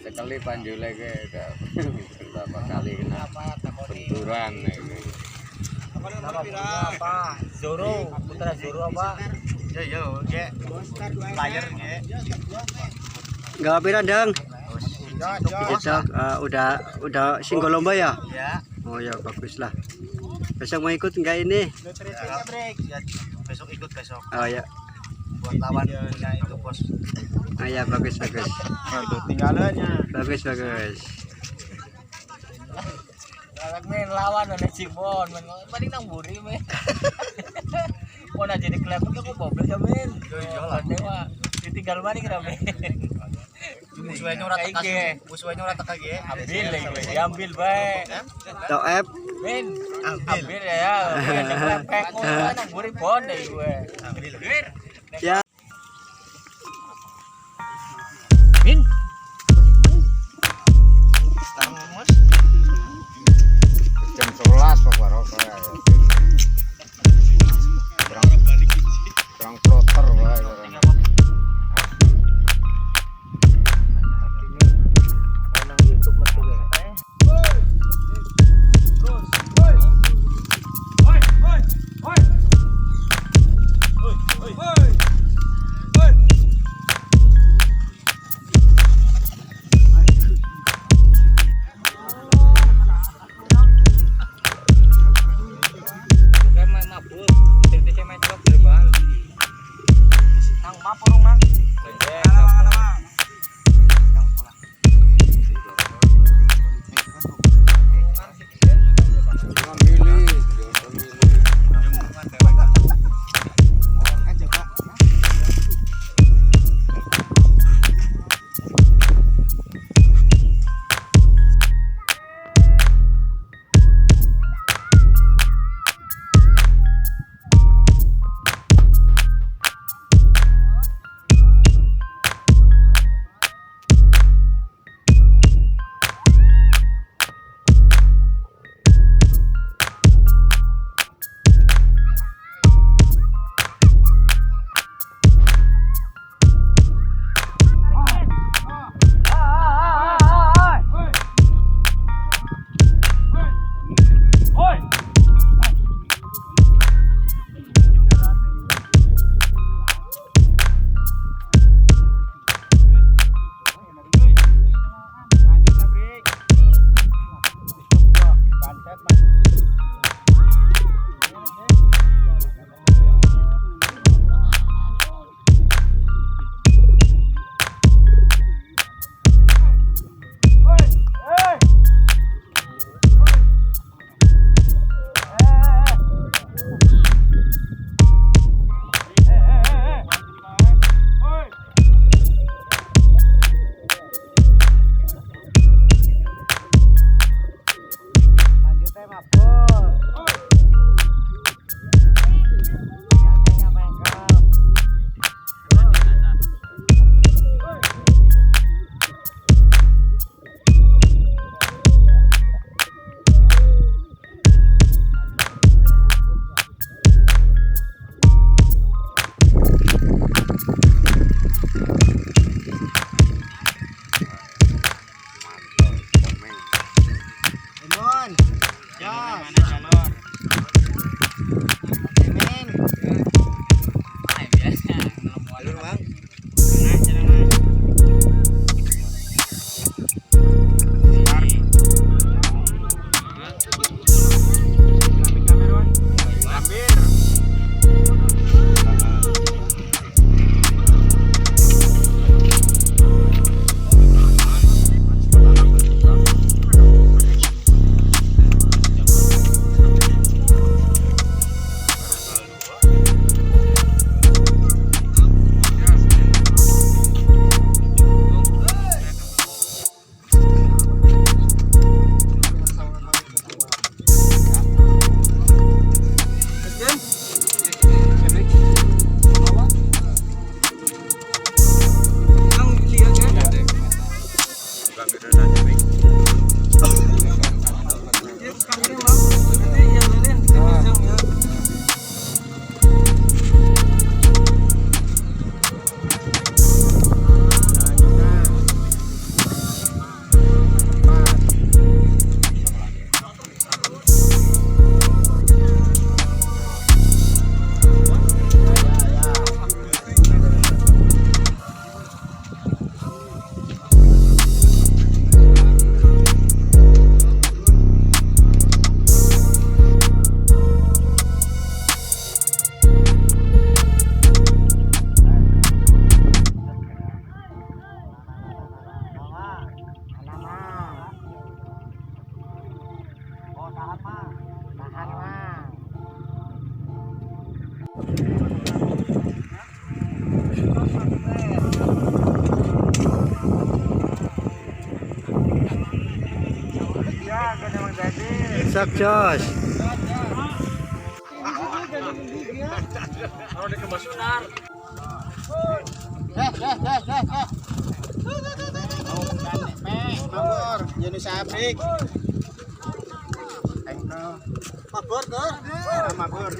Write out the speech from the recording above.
sekali panjule ke berapa kali kena benturan ini. Apa? Zoro, putra Zoro apa? Yo, ge. Layar ge. Enggak pira, Dang? Udah singgol lomba ya? Ya. Oh ya, bagus lah. Besok mau ikut enggak ini? Besok ikut besok. Oh ya. Buat lawan punya itu bos. Ah ya, bagus. Aduh, tinggalannya. Bagus. Kalau main lawan ada Cibon, paling nang buri men. Mau aja di klub itu kok goblok ya men. Yo dewa. Ditinggal mana kira men. Musuhnya ora teka ge. Ambil bae. Tok F. Men, ambil ya. Pek mau nang buri bon deh gue. Ambil. Ya. Min. Jam 11 Pak Baroko ya. Kurang ploter wae. Sok jos. Kalau di kemasunar. Mabur, jenis abrik. Mabur tuh. Mabur.